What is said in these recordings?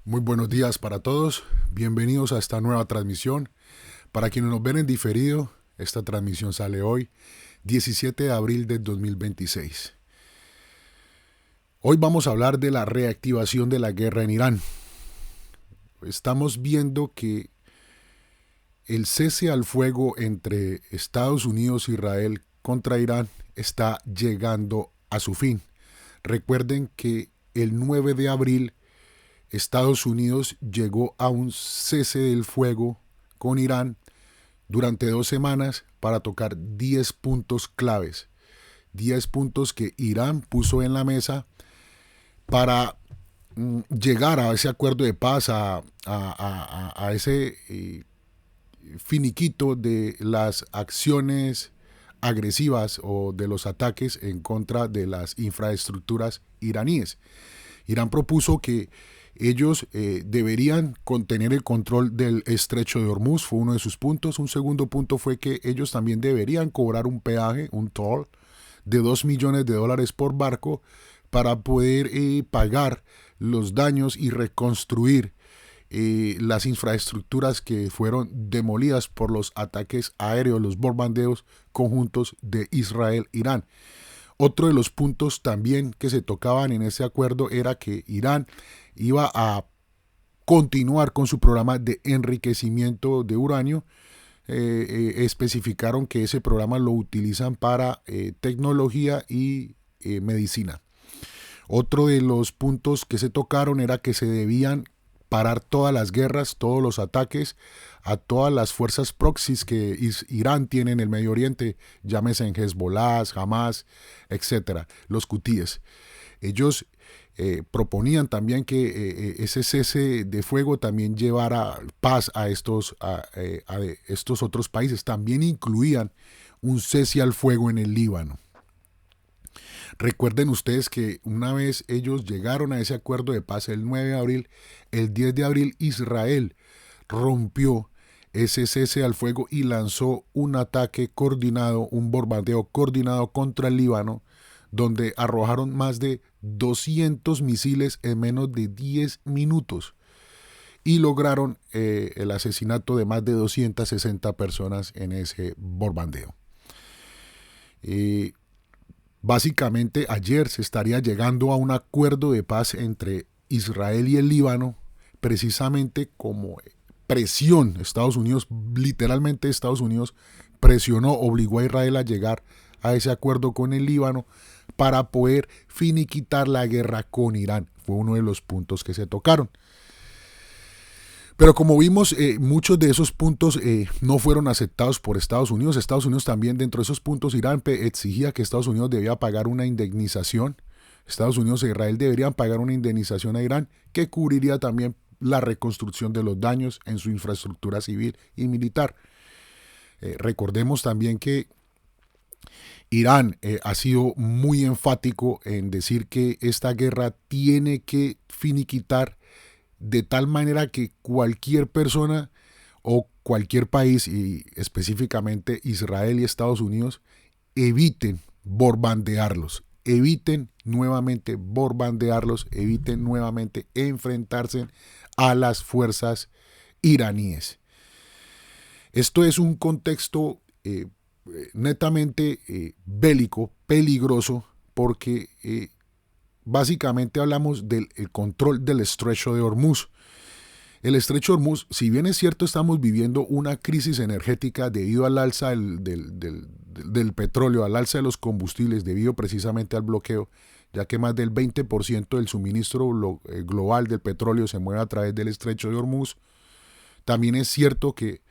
Muy buenos días para todos, bienvenidos a esta nueva transmisión. Para quienes nos ven en diferido, esta transmisión sale hoy, 17 de abril del 2026. Hoy vamos a hablar de la reactivación de la guerra en Irán. Estamos viendo que el cese al fuego entre Estados Unidos e Israel contra Irán está llegando a su fin. Recuerden que el 9 de abril Estados Unidos llegó a un cese del fuego con Irán durante 2 semanas para tocar 10 puntos claves. 10 puntos que Irán puso en la mesa para llegar a ese acuerdo de paz, a ese finiquito de las acciones agresivas o de los ataques en contra de las infraestructuras iraníes. Irán propuso que ellos deberían contener el control del estrecho de Hormuz, fue uno de sus puntos. Un segundo punto fue que ellos también deberían cobrar un peaje, un toll, de $2 millones por barco para poder pagar los daños y reconstruir las infraestructuras que fueron demolidas por los ataques aéreos, los bombardeos conjuntos de Israel-Irán. Otro de los puntos también que se tocaban en ese acuerdo era que Irán iba a continuar con su programa de enriquecimiento de uranio. Especificaron que ese programa lo utilizan para tecnología y medicina. Otro de los puntos que se tocaron era que se debían parar todas las guerras, todos los ataques a todas las fuerzas proxies que Irán tiene en el Medio Oriente, llámese en Hezbollah, Hamas, etcétera, los hutíes. Ellos proponían también que ese cese de fuego también llevara paz a estos otros países. También incluían un cese al fuego en el Líbano. Recuerden ustedes que una vez ellos llegaron a ese acuerdo de paz el 9 de abril, el 10 de abril Israel rompió ese cese al fuego y lanzó un ataque coordinado, un bombardeo coordinado contra el Líbano, donde arrojaron más de 200 misiles en menos de 10 minutos y lograron el asesinato de más de 260 personas en ese bombardeo. Básicamente ayer se estaría llegando a un acuerdo de paz entre Israel y el Líbano, precisamente como presión. Estados Unidos, literalmente Estados Unidos presionó, obligó a Israel a llegar a ese acuerdo con el Líbano para poder finiquitar la guerra con Irán. Fue uno de los puntos que se tocaron. Pero como vimos, muchos de esos puntos no fueron aceptados por Estados Unidos. Estados Unidos también, dentro de esos puntos, Irán exigía que Estados Unidos debía pagar una indemnización. Estados Unidos e Israel deberían pagar una indemnización a Irán que cubriría también la reconstrucción de los daños en su infraestructura civil y militar. Recordemos también que Irán ha sido muy enfático en decir que esta guerra tiene que finiquitar de tal manera que cualquier persona o cualquier país, y específicamente Israel y Estados Unidos, eviten bombardearlos, eviten nuevamente bombardearlos, eviten nuevamente enfrentarse a las fuerzas iraníes. Esto es un contexto netamente bélico, peligroso, porque básicamente hablamos del control del estrecho de Hormuz. El estrecho de Hormuz, si bien es cierto, estamos viviendo una crisis energética debido al alza del petróleo, al alza de los combustibles, debido precisamente al bloqueo, ya que más del 20% del suministro global del petróleo se mueve a través del estrecho de Hormuz. También es cierto que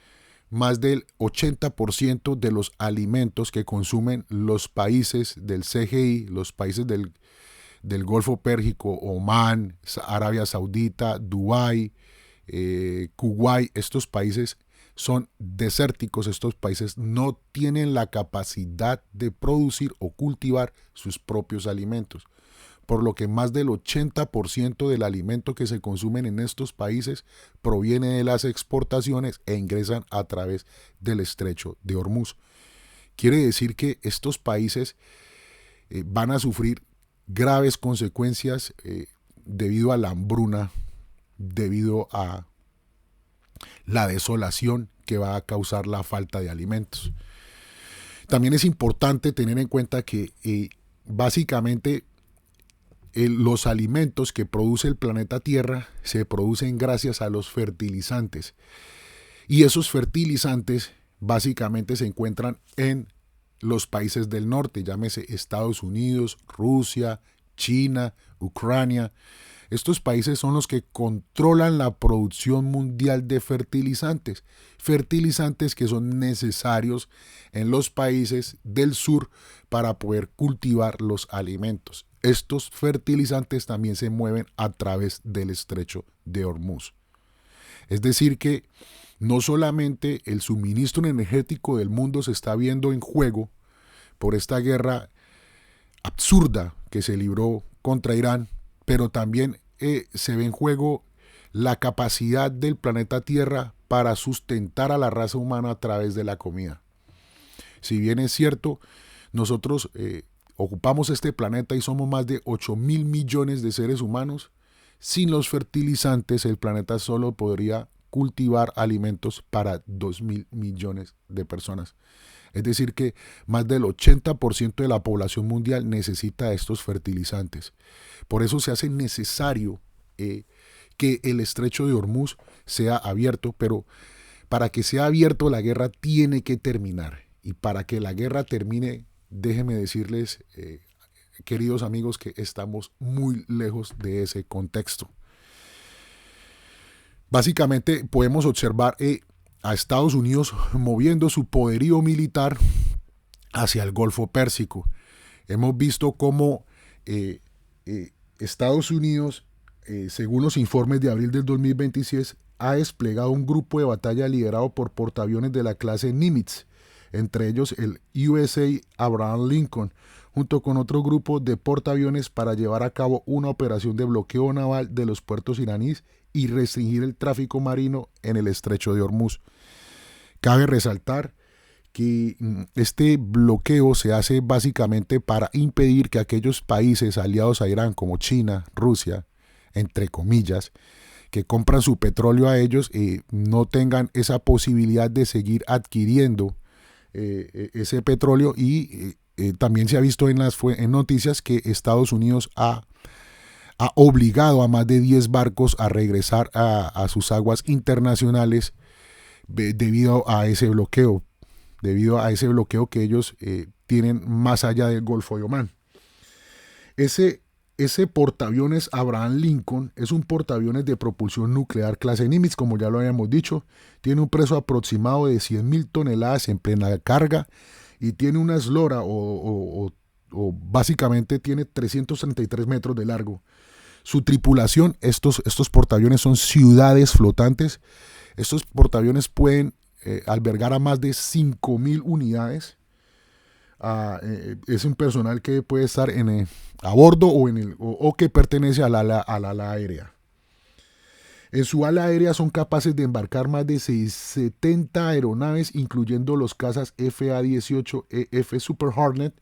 más del 80% de los alimentos que consumen los países del CGI, los países del Golfo Pérsico, Omán, Arabia Saudita, Dubái, Kuwait, estos países son desérticos, estos países no tienen la capacidad de producir o cultivar sus propios alimentos, por lo que más del 80% del alimento que se consumen en estos países proviene de las exportaciones e ingresan a través del estrecho de Hormuz. Quiere decir que estos países van a sufrir graves consecuencias debido a la hambruna debido a la desolación que va a causar la falta de alimentos. También es importante tener en cuenta que básicamente los alimentos que produce el planeta Tierra se producen gracias a los fertilizantes. Y esos fertilizantes básicamente se encuentran en los países del norte, llámese Estados Unidos, Rusia, China, Ucrania. Estos países son los que controlan la producción mundial de fertilizantes. Fertilizantes que son necesarios en los países del sur para poder cultivar los alimentos. Estos fertilizantes también se mueven a través del estrecho de Hormuz. Es decir que no solamente el suministro energético del mundo se está viendo en juego por esta guerra absurda que se libró contra Irán, pero también se ve en juego la capacidad del planeta Tierra para sustentar a la raza humana a través de la comida. Si bien es cierto, nosotros ocupamos este planeta y somos más de 8.000 millones de seres humanos, sin los fertilizantes el planeta solo podría cultivar alimentos para 2.000 millones de personas. Es decir que más del 80% de la población mundial necesita estos fertilizantes. Por eso se hace necesario que el estrecho de Hormuz sea abierto, pero para que sea abierto la guerra tiene que terminar. Y para que la guerra termine, déjenme decirles, queridos amigos, que estamos muy lejos de ese contexto. Básicamente podemos observar a Estados Unidos moviendo su poderío militar hacia el Golfo Pérsico. Hemos visto cómo Estados Unidos, según los informes de abril del 2026, ha desplegado un grupo de batalla liderado por portaaviones de la clase Nimitz, entre ellos el USA Abraham Lincoln, junto con otro grupo de portaaviones para llevar a cabo una operación de bloqueo naval de los puertos iraníes y restringir el tráfico marino en el estrecho de Hormuz. Cabe resaltar que este bloqueo se hace básicamente para impedir que aquellos países aliados a Irán como China, Rusia, entre comillas, que compran su petróleo a ellos, no tengan esa posibilidad de seguir adquiriendo ese petróleo. Y también se ha visto en noticias que Estados Unidos ha obligado a más de 10 barcos a regresar a sus aguas internacionales debido a ese bloqueo que ellos tienen más allá del Golfo de Omán. Ese portaaviones Abraham Lincoln es un portaaviones de propulsión nuclear clase Nimitz, como ya lo habíamos dicho. Tiene un peso aproximado de 100.000 toneladas en plena carga y tiene una eslora o básicamente tiene 333 metros de largo. Su tripulación, estos portaaviones son ciudades flotantes. Estos portaaviones pueden albergar a más de 5.000 unidades. Es un personal que puede estar a bordo o que pertenece al ala aérea. En su ala aérea son capaces de embarcar más de 70 aeronaves, incluyendo los cazas FA-18EF Super Hornet,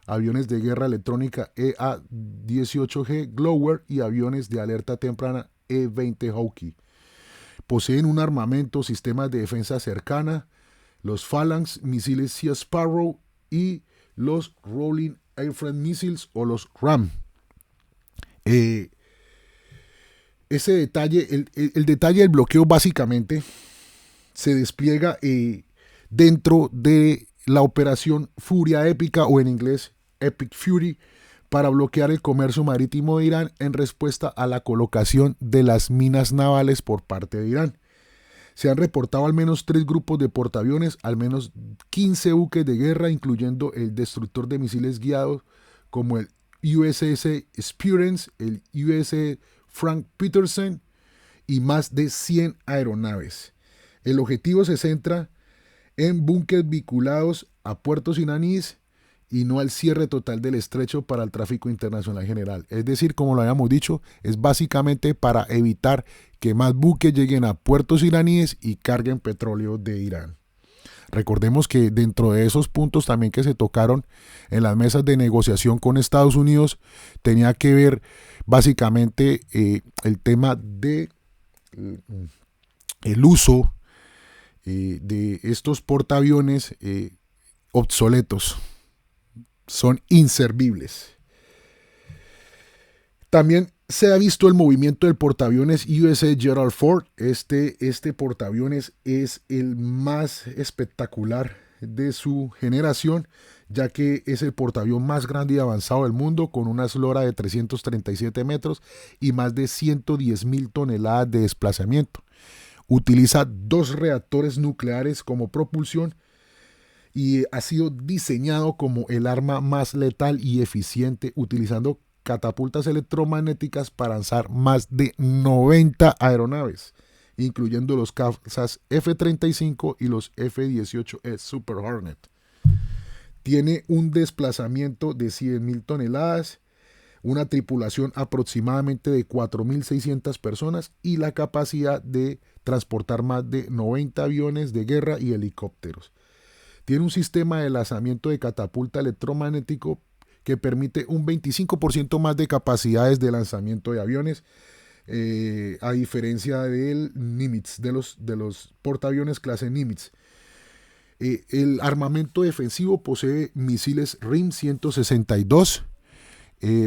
aviones de guerra electrónica EA-18G Glower y aviones de alerta temprana E-20 Hawkeye. Poseen un armamento, sistemas de defensa cercana, los Phalanx, misiles Sea Sparrow y los Rolling Airframe Missiles o los RAM. Ese detalle, el detalle del bloqueo básicamente se despliega dentro de la operación Furia Épica, o en inglés Epic Fury, para bloquear el comercio marítimo de Irán en respuesta a la colocación de las minas navales por parte de Irán. Se han reportado al menos 3 grupos de portaaviones, al menos 15 buques de guerra, incluyendo el destructor de misiles guiados como el USS Experience, el USS Frank Peterson y más de 100 aeronaves. El objetivo se centra en búnkeres vinculados a puertos iraníes y no al cierre total del estrecho para el tráfico internacional general. Es decir, como lo habíamos dicho, es básicamente para evitar que más buques lleguen a puertos iraníes y carguen petróleo de Irán. Recordemos que dentro de esos puntos también que se tocaron en las mesas de negociación con Estados Unidos, tenía que ver básicamente el tema de el uso de estos portaaviones obsoletos. Son inservibles. También se ha visto el movimiento del portaaviones USS Gerald Ford. Este portaaviones es el más espectacular de su generación, ya que es el portaavión más grande y avanzado del mundo, con una eslora de 337 metros y más de 110.000 toneladas de desplazamiento. Utiliza 2 reactores nucleares como propulsión y ha sido diseñado como el arma más letal y eficiente, utilizando catapultas electromagnéticas para lanzar más de 90 aeronaves, incluyendo los cazas F-35 y los F-18E Super Hornet. Tiene un desplazamiento de 100.000 toneladas, una tripulación aproximadamente de 4.600 personas y la capacidad de transportar más de 90 aviones de guerra y helicópteros. Tiene un sistema de lanzamiento de catapulta electromagnético que permite un 25% más de capacidades de lanzamiento de aviones, a diferencia del Nimitz, de los portaaviones clase Nimitz. El armamento defensivo posee misiles RIM 162,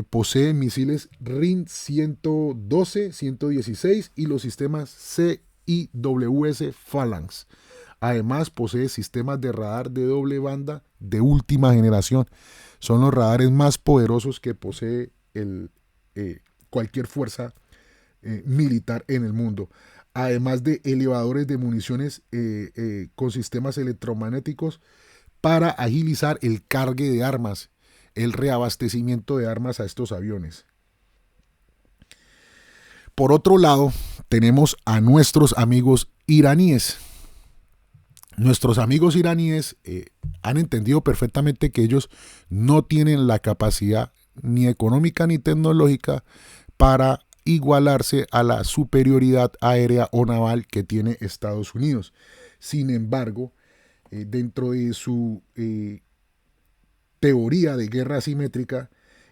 posee misiles RIM 112, 116 y los sistemas CIWS Phalanx. Además, posee sistemas de radar de doble banda de última generación. Son los radares más poderosos que posee cualquier fuerza militar en el mundo. Además de elevadores de municiones con sistemas electromagnéticos para agilizar el cargue de armas, el reabastecimiento de armas a estos aviones. Por otro lado, tenemos a nuestros amigos iraníes. Nuestros amigos iraníes han entendido perfectamente que ellos no tienen la capacidad ni económica ni tecnológica para igualarse a la superioridad aérea o naval que tiene Estados Unidos. Sin embargo, dentro de su teoría de guerra asimétrica,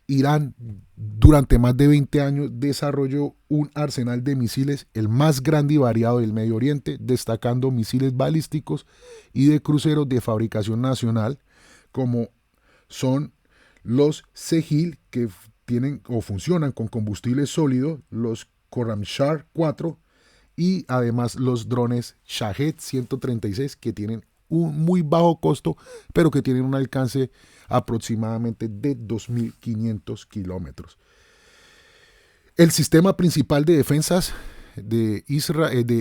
Irán durante más de 20 años desarrolló un arsenal de misiles, el más grande y variado del Medio Oriente, destacando misiles balísticos y de cruceros de fabricación nacional, como son los Segil, que tienen o funcionan con combustible sólido, los Khorramshahr 4 y además los drones Shahed 136, que tienen un muy bajo costo, pero que tienen un alcance aproximadamente de 2.500 kilómetros. El sistema principal de defensas de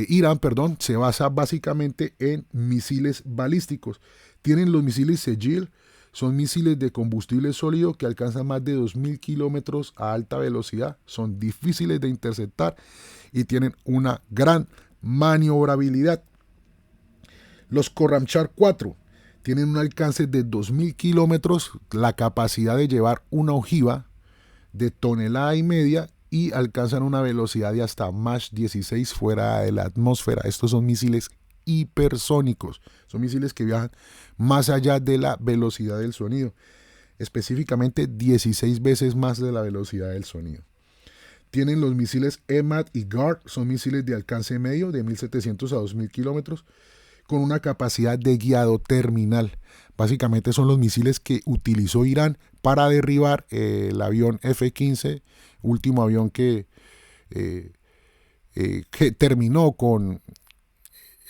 Irán, se basa básicamente en misiles balísticos. Tienen los misiles Segil, son misiles de combustible sólido que alcanzan más de 2.000 kilómetros a alta velocidad, son difíciles de interceptar y tienen una gran maniobrabilidad. Los Khorramshahr 4 tienen un alcance de 2.000 kilómetros, la capacidad de llevar una ojiva de 1,5 toneladas y alcanzan una velocidad de hasta Mach 16 fuera de la atmósfera. Estos son misiles hipersónicos, son misiles que viajan más allá de la velocidad del sonido, específicamente 16 veces más de la velocidad del sonido. Tienen los misiles EMAD y GARD, son misiles de alcance medio de 1.700 a 2.000 kilómetros, con una capacidad de guiado terminal. Básicamente son los misiles que utilizó Irán para derribar el avión F-15, último avión que terminó con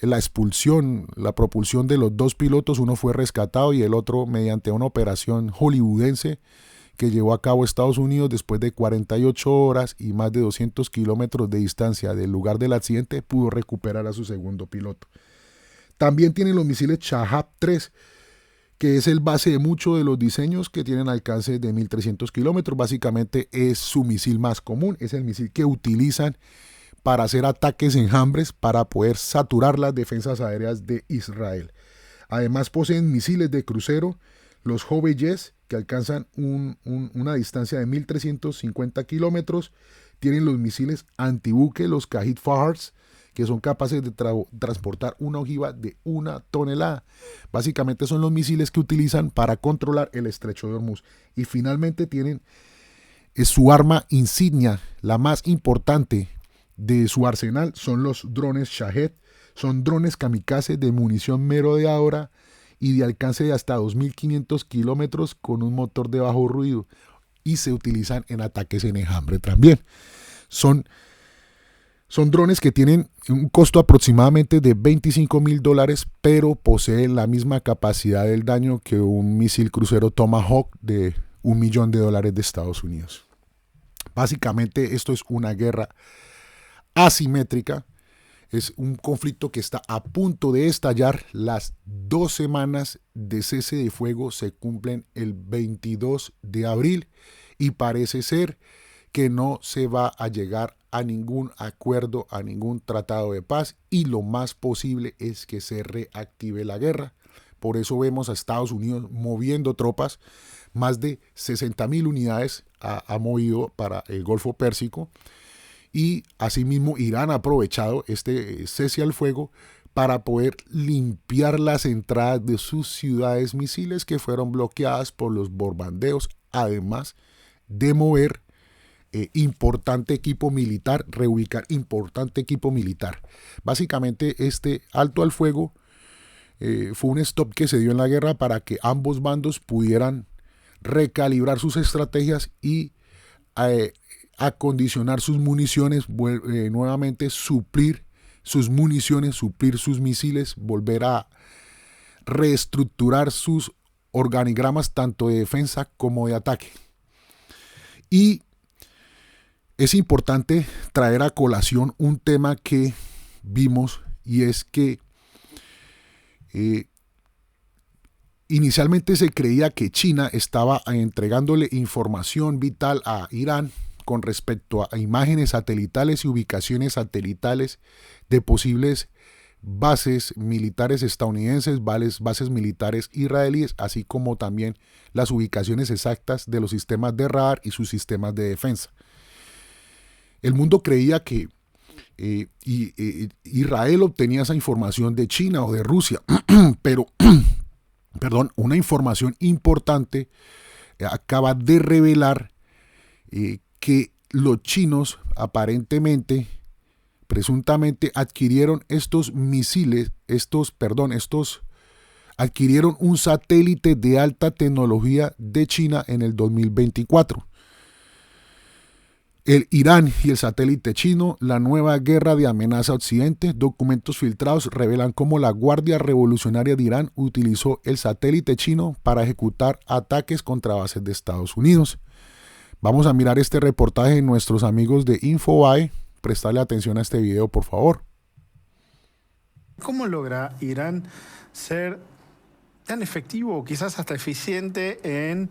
la expulsión, la propulsión de los 2 pilotos. Uno fue rescatado y el otro, mediante una operación hollywoodense que llevó a cabo Estados Unidos, después de 48 horas y más de 200 kilómetros de distancia del lugar del accidente, pudo recuperar a su segundo piloto. También tienen los misiles Shahab 3, que es el base de muchos de los diseños, que tienen alcance de 1.300 kilómetros. Básicamente es su misil más común, es el misil que utilizan para hacer ataques enjambres para poder saturar las defensas aéreas de Israel. Además poseen misiles de crucero, los Hoveyes, que alcanzan una distancia de 1.350 kilómetros. Tienen los misiles antibuque, los Qahid Fahars, que son capaces de transportar una ojiva de 1 tonelada. Básicamente son los misiles que utilizan para controlar el estrecho de Hormuz. Y finalmente tienen su arma insignia, la más importante de su arsenal son los drones Shahed. Son drones kamikaze de munición merodeadora y de alcance de hasta 2.500 kilómetros con un motor de bajo ruido, y se utilizan en ataques en enjambre también. Son drones que tienen un costo aproximadamente de $25.000, pero poseen la misma capacidad del daño que un misil crucero Tomahawk de $1 millón de Estados Unidos. Básicamente esto es una guerra asimétrica. Es un conflicto que está a punto de estallar. Las 2 semanas de cese de fuego se cumplen el 22 de abril y parece ser que no se va a llegar a ningún acuerdo, a ningún tratado de paz, y lo más posible es que se reactive la guerra. Por eso vemos a Estados Unidos moviendo tropas. Más de 60.000 unidades ha movido para el Golfo Pérsico. Y asimismo Irán ha aprovechado este cese al fuego para poder limpiar las entradas de sus ciudades misiles que fueron bloqueadas por los bombardeos, además de mover importante equipo militar, reubicar importante equipo militar. Básicamente este alto al fuego fue un stop que se dio en la guerra para que ambos bandos pudieran recalibrar sus estrategias y acondicionar sus municiones, nuevamente suplir sus municiones, suplir sus misiles, volver a reestructurar sus organigramas tanto de defensa como de ataque. Y es importante traer a colación un tema que vimos, y es que inicialmente se creía que China estaba entregándole información vital a Irán con respecto a imágenes satelitales y ubicaciones satelitales de posibles bases militares estadounidenses, bases militares israelíes, así como también las ubicaciones exactas de los sistemas de radar y sus sistemas de defensa. El mundo creía que Israel obtenía esa información de China o de Rusia, pero una información importante acaba de revelar que los chinos aparentemente, presuntamente adquirieron estos misiles, adquirieron un satélite de alta tecnología de China en el 2024. El Irán y el satélite chino, la nueva guerra de amenaza a Occidente. Documentos filtrados revelan cómo la Guardia Revolucionaria de Irán utilizó el satélite chino para ejecutar ataques contra bases de Estados Unidos. Vamos a mirar este reportaje de nuestros amigos de Infobae. Prestarle atención a este video, por favor. ¿Cómo logra Irán ser tan efectivo o quizás hasta eficiente en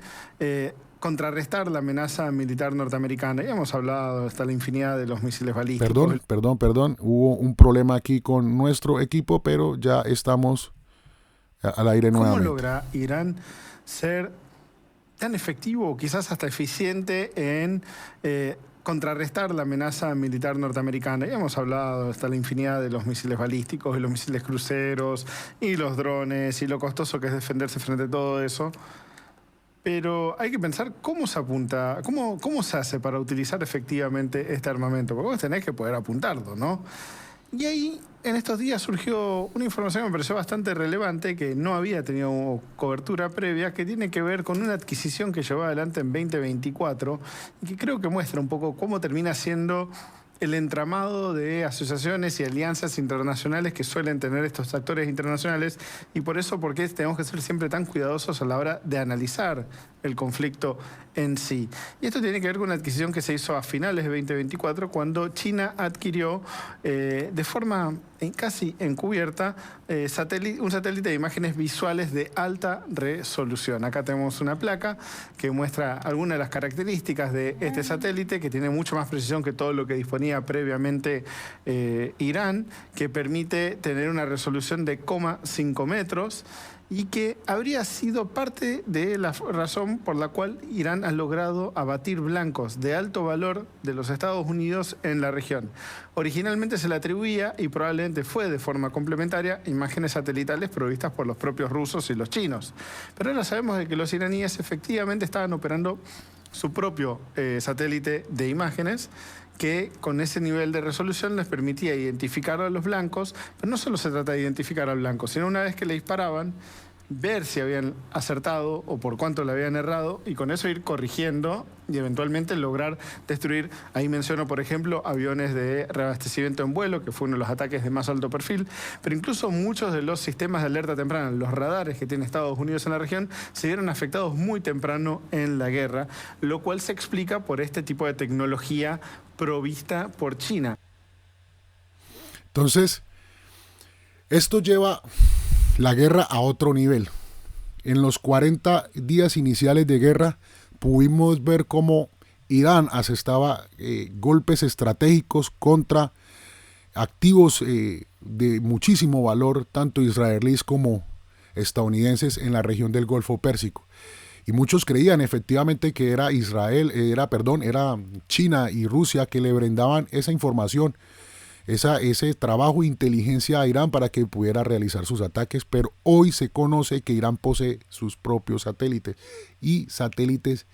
contrarrestar la amenaza militar norteamericana? Ya hemos hablado hasta la infinidad de los misiles balísticos. Perdón. Hubo un problema aquí con nuestro equipo, pero ya estamos al aire nuevamente. ¿Cómo logra Irán ser tan efectivo o quizás hasta eficiente en contrarrestar la amenaza militar norteamericana? Ya hemos hablado hasta la infinidad de los misiles balísticos y los misiles cruceros y los drones y lo costoso que es defenderse frente a todo eso. Pero hay que pensar cómo se apunta, cómo se hace para utilizar efectivamente este armamento, porque vos tenés que poder apuntarlo, ¿no? Y ahí, en estos días surgió una información que me pareció bastante relevante, que no había tenido cobertura previa, que tiene que ver con una adquisición que llevó adelante en 2024 y que creo que muestra un poco cómo termina siendo el entramado de asociaciones y alianzas internacionales que suelen tener estos actores internacionales, y por eso porque tenemos que ser siempre tan cuidadosos a la hora de analizar el conflicto en sí. Y esto tiene que ver con una adquisición que se hizo a finales de 2024, cuando China adquirió de forma casi encubierta un satélite de imágenes visuales de alta resolución. Acá tenemos una placa que muestra algunas de las características de este satélite, que tiene mucho más precisión que todo lo que disponía previamente Irán, que permite tener una resolución de 0,5 metros, y que habría sido parte de la razón por la cual Irán ha logrado abatir blancos de alto valor de los Estados Unidos en la región. Originalmente se le atribuía, y probablemente fue de forma complementaria, imágenes satelitales provistas por los propios rusos y los chinos. Pero ahora sabemos de que los iraníes efectivamente estaban operando su propio satélite de imágenes, que con ese nivel de resolución les permitía identificar a los blancos, pero no solo se trata de identificar al blanco, sino una vez que le disparaban, ver si habían acertado o por cuánto le habían errado y con eso ir corrigiendo y eventualmente lograr destruir. Ahí menciono, por ejemplo, aviones de reabastecimiento en vuelo, que fue uno de los ataques de más alto perfil, pero incluso muchos de los sistemas de alerta temprana, los radares que tiene Estados Unidos en la región, se vieron afectados muy temprano en la guerra, lo cual se explica por este tipo de tecnología provista por China. Entonces, esto lleva la guerra a otro nivel. En los 40 días iniciales de guerra pudimos ver cómo Irán asestaba golpes estratégicos contra activos de muchísimo valor, tanto israelíes como estadounidenses, en la región del Golfo Pérsico. Y muchos creían efectivamente que era era China y Rusia que le brindaban esa información, ese trabajo de inteligencia a Irán para que pudiera realizar sus ataques, pero hoy se conoce que Irán posee sus propios satélites y satélites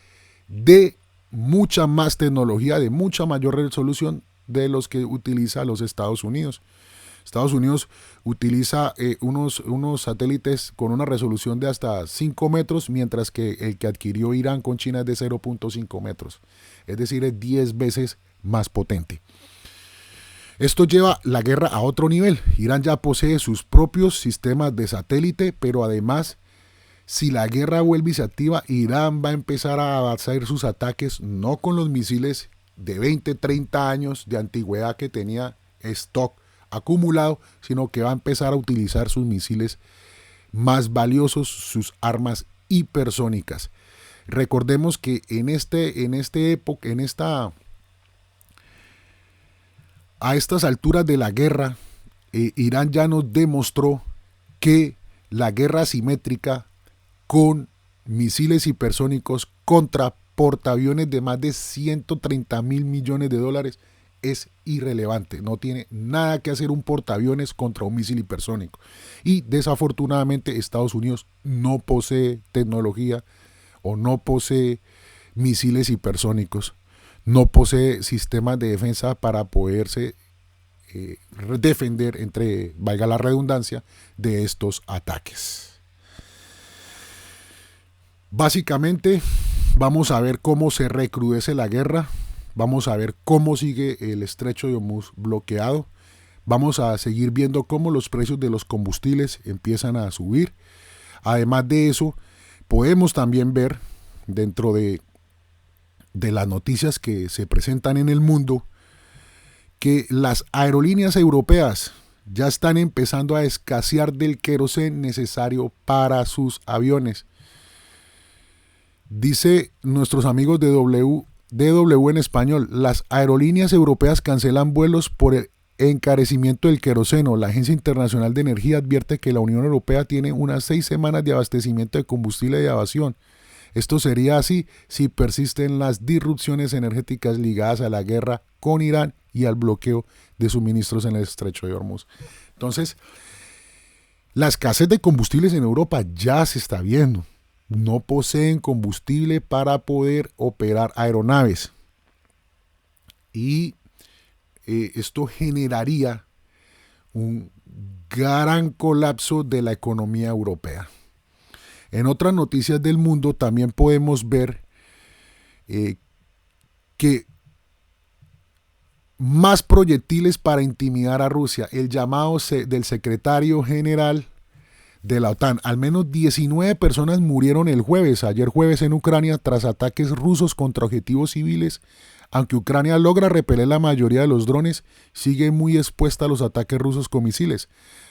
de mucha más tecnología, de mucha mayor resolución de los que utiliza los Estados Unidos. Estados Unidos utiliza unos satélites con una resolución de hasta 5 metros, mientras que el que adquirió Irán con China es de 0.5 metros. Es decir, es 10 veces más potente. Esto lleva la guerra a otro nivel. Irán ya posee sus propios sistemas de satélite, pero además, si la guerra vuelve y se activa, Irán va a empezar a hacer sus ataques no con los misiles de 20, 30 años de antigüedad que tenía stock acumulado, sino que va a empezar a utilizar sus misiles más valiosos, sus armas hipersónicas. Recordemos que a estas alturas de la guerra, Irán ya nos demostró que la guerra asimétrica con misiles hipersónicos contra portaaviones de más de 130 mil millones de dólares es irrelevante. No tiene nada que hacer un portaaviones contra un misil hipersónico. Y desafortunadamente Estados Unidos no posee tecnología o no posee misiles hipersónicos. No posee sistemas de defensa para poderse defender, valga la redundancia, de estos ataques. Básicamente, vamos a ver cómo se recrudece la guerra, vamos a ver cómo sigue el estrecho de Hormuz bloqueado, vamos a seguir viendo cómo los precios de los combustibles empiezan a subir. Además de eso, podemos también ver dentro de las noticias que se presentan en el mundo, que las aerolíneas europeas ya están empezando a escasear del queroseno necesario para sus aviones. Dice nuestros amigos de DW en español, las aerolíneas europeas cancelan vuelos por el encarecimiento del queroseno. La Agencia Internacional de Energía advierte que la Unión Europea tiene unas 6 semanas de abastecimiento de combustible de aviación. Esto sería así si persisten las disrupciones energéticas ligadas a la guerra con Irán y al bloqueo de suministros en el estrecho de Hormuz. Entonces, la escasez de combustibles en Europa ya se está viendo. No poseen combustible para poder operar aeronaves. Y esto generaría un gran colapso de la economía europea. En otras noticias del mundo también podemos ver que más proyectiles para intimidar a Rusia. El llamado del secretario general de la OTAN. Al menos 19 personas murieron ayer jueves en Ucrania tras ataques rusos contra objetivos civiles. Aunque Ucrania logra repeler la mayoría de los drones, sigue muy expuesta a los ataques rusos con misiles.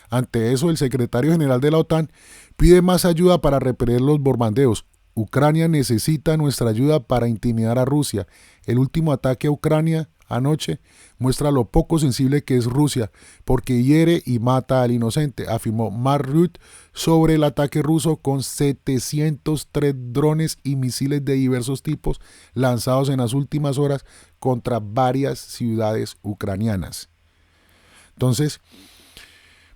Ante eso, el secretario general de la OTAN pide más ayuda para repeler los bombardeos. Ucrania necesita nuestra ayuda para intimidar a Rusia. El último ataque a Ucrania anoche muestra lo poco sensible que es Rusia, porque hiere y mata al inocente, afirmó Mark Rutte sobre el ataque ruso con 703 drones y misiles de diversos tipos lanzados en las últimas horas contra varias ciudades ucranianas. Entonces,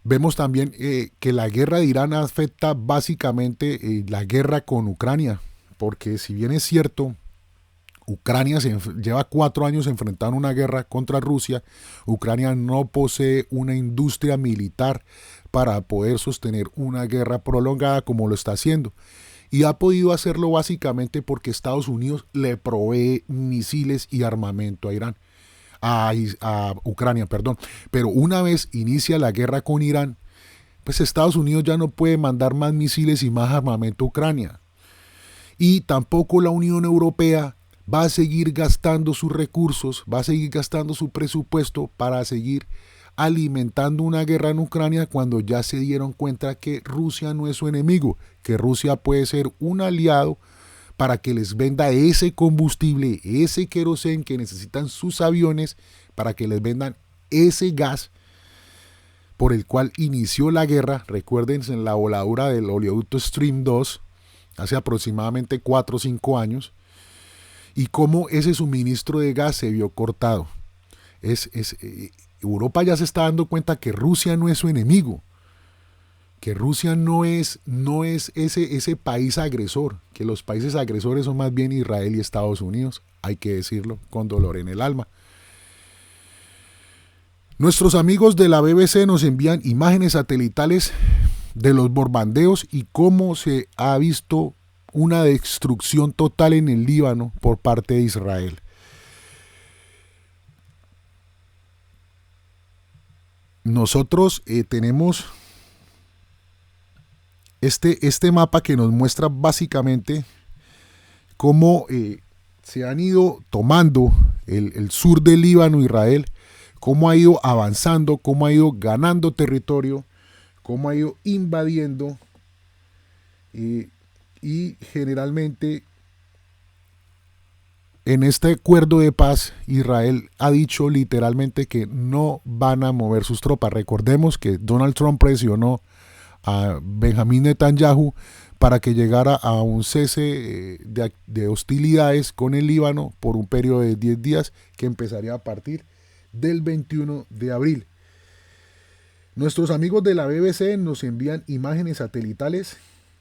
vemos también que la guerra de Irán afecta básicamente la guerra con Ucrania, porque si bien es cierto, Ucrania lleva 4 años enfrentando una guerra contra Rusia. Ucrania no posee una industria militar para poder sostener una guerra prolongada como lo está haciendo. Y ha podido hacerlo básicamente porque Estados Unidos le provee misiles y armamento a Irán. A Ucrania, perdón. Pero una vez inicia la guerra con Irán, pues Estados Unidos ya no puede mandar más misiles y más armamento a Ucrania. Y tampoco la Unión Europea va a seguir gastando sus recursos, va a seguir gastando su presupuesto para seguir alimentando una guerra en Ucrania cuando ya se dieron cuenta que Rusia no es su enemigo, que Rusia puede ser un aliado para que les venda ese combustible, ese querosén que necesitan sus aviones, para que les vendan ese gas por el cual inició la guerra. Recuerden en la voladura del oleoducto Stream 2 hace aproximadamente 4 o 5 años, y cómo ese suministro de gas se vio cortado. Europa ya se está dando cuenta que Rusia no es su enemigo, que Rusia no es ese país agresor, que los países agresores son más bien Israel y Estados Unidos, hay que decirlo con dolor en el alma. Nuestros amigos de la BBC nos envían imágenes satelitales de los bombardeos y cómo se ha visto una destrucción total en el Líbano por parte de Israel. Nosotros tenemos este mapa que nos muestra básicamente cómo se han ido tomando el sur del Líbano, Israel, cómo ha ido avanzando, cómo ha ido ganando territorio, cómo ha ido invadiendo y generalmente en este acuerdo de paz Israel ha dicho literalmente que no van a mover sus tropas. Recordemos que Donald Trump presionó a Benjamín Netanyahu para que llegara a un cese de hostilidades con el Líbano por un periodo de 10 días que empezaría a partir del 21 de abril. Nuestros amigos de la BBC nos envían imágenes satelitales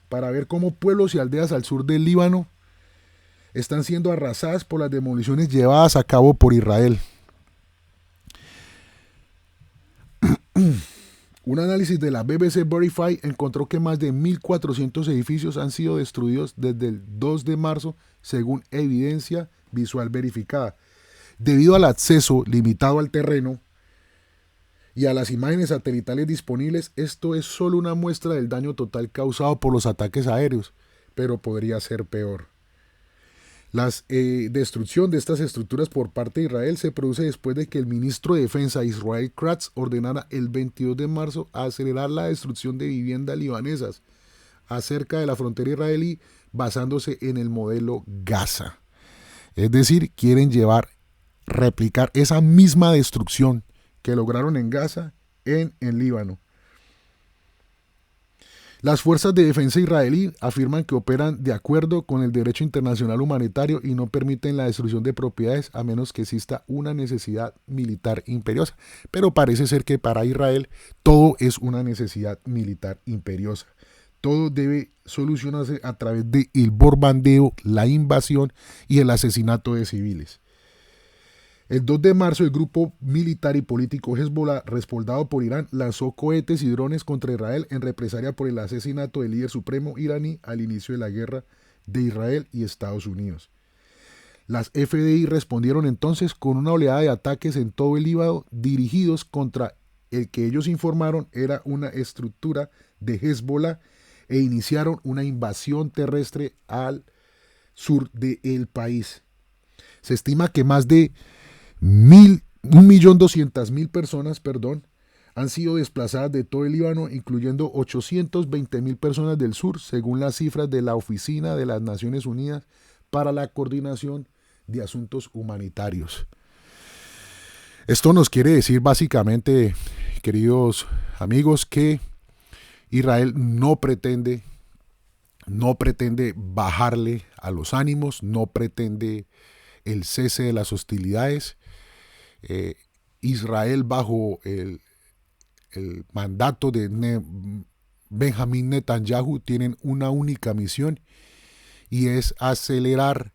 para ver cómo pueblos y aldeas al sur del Líbano están siendo arrasadas por las demoliciones llevadas a cabo por Israel. Un análisis de la BBC Verify encontró que más de 1.400 edificios han sido destruidos desde el 2 de marzo, según evidencia visual verificada. Debido al acceso limitado al terreno y a las imágenes satelitales disponibles, esto es solo una muestra del daño total causado por los ataques aéreos, pero podría ser peor. La destrucción de estas estructuras por parte de Israel se produce después de que el ministro de Defensa Israel Katz ordenara el 22 de marzo acelerar la destrucción de viviendas libanesas acerca de la frontera israelí basándose en el modelo Gaza. Es decir, quieren replicar esa misma destrucción que lograron en Gaza en el Líbano. Las fuerzas de defensa israelí afirman que operan de acuerdo con el derecho internacional humanitario y no permiten la destrucción de propiedades a menos que exista una necesidad militar imperiosa. Pero parece ser que para Israel todo es una necesidad militar imperiosa. Todo debe solucionarse a través del bombardeo, la invasión y el asesinato de civiles. El 2 de marzo, el grupo militar y político Hezbollah, respaldado por Irán, lanzó cohetes y drones contra Israel en represalia por el asesinato del líder supremo iraní al inicio de la guerra de Israel y Estados Unidos. Las FDI respondieron entonces con una oleada de ataques en todo el Líbano dirigidos contra el que ellos informaron era una estructura de Hezbollah e iniciaron una invasión terrestre al sur del país. Se estima que más de 1.200.000 personas, han sido desplazadas de todo el Líbano, incluyendo 820.000 personas del sur, según las cifras de la Oficina de las Naciones Unidas para la Coordinación de Asuntos Humanitarios. Esto nos quiere decir básicamente, queridos amigos, que Israel no pretende bajarle a los ánimos, no pretende el cese de las hostilidades. Israel bajo el mandato de Benjamín Netanyahu tienen una única misión y es acelerar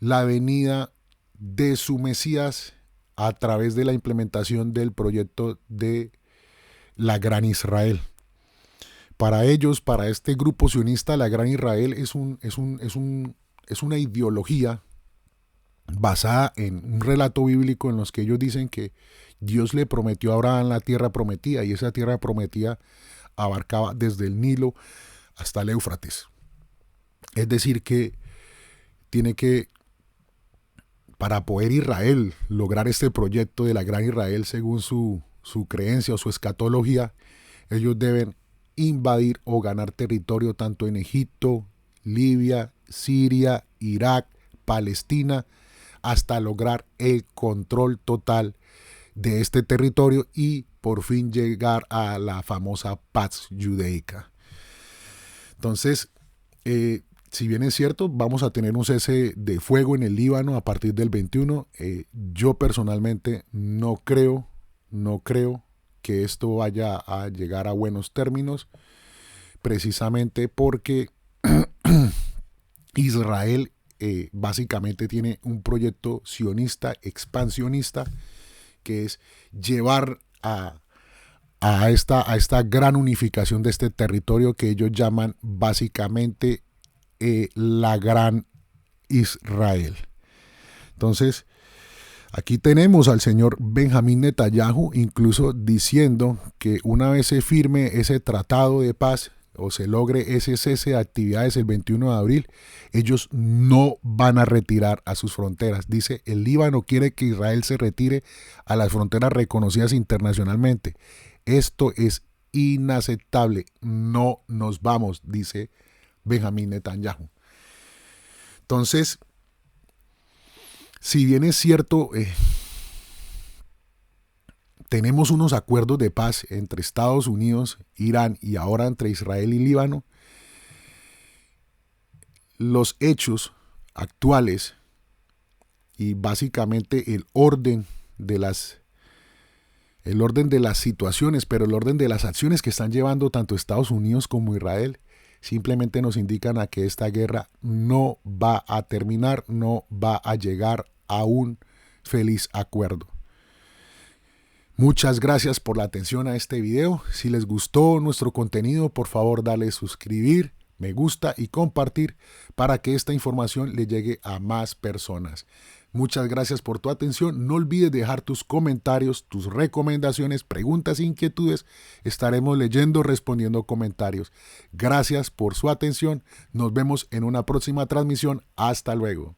la venida de su Mesías a través de la implementación del proyecto de la Gran Israel. Para ellos, para este grupo sionista, la Gran Israel es una ideología basada en un relato bíblico en los que ellos dicen que Dios le prometió a Abraham la tierra prometida, y esa tierra prometida abarcaba desde el Nilo hasta el Éufrates. Es decir, que tiene que, para poder Israel lograr este proyecto de la Gran Israel según su creencia o su escatología, ellos deben invadir o ganar territorio tanto en Egipto, Libia, Siria, Irak, Palestina, hasta lograr el control total de este territorio y por fin llegar a la famosa paz judaica. Entonces, si bien es cierto, vamos a tener un cese de fuego en el Líbano a partir del 21. Yo personalmente no creo que esto vaya a llegar a buenos términos, precisamente porque Israel básicamente tiene un proyecto sionista, expansionista, que es llevar a esta gran unificación de este territorio que ellos llaman básicamente la Gran Israel. Entonces, aquí tenemos al señor Benjamín Netanyahu incluso diciendo que una vez se firme ese tratado de paz o se logre ese cese de actividades el 21 de abril, ellos no van a retirar a sus fronteras. Dice, el Líbano quiere que Israel se retire a las fronteras reconocidas internacionalmente. Esto es inaceptable. No nos vamos, dice Benjamín Netanyahu. Entonces, si bien es cierto, tenemos unos acuerdos de paz entre Estados Unidos, Irán y ahora entre Israel y Líbano, los hechos actuales y básicamente el orden de las situaciones, pero el orden de las acciones que están llevando tanto Estados Unidos como Israel, simplemente nos indican a que esta guerra no va a terminar, no va a llegar a un feliz acuerdo. Muchas gracias por la atención a este video. Si les gustó nuestro contenido, por favor dale suscribir, me gusta y compartir para que esta información le llegue a más personas. Muchas gracias por tu atención. No olvides dejar tus comentarios, tus recomendaciones, preguntas e inquietudes. Estaremos leyendo, respondiendo comentarios. Gracias por su atención. Nos vemos en una próxima transmisión. Hasta luego.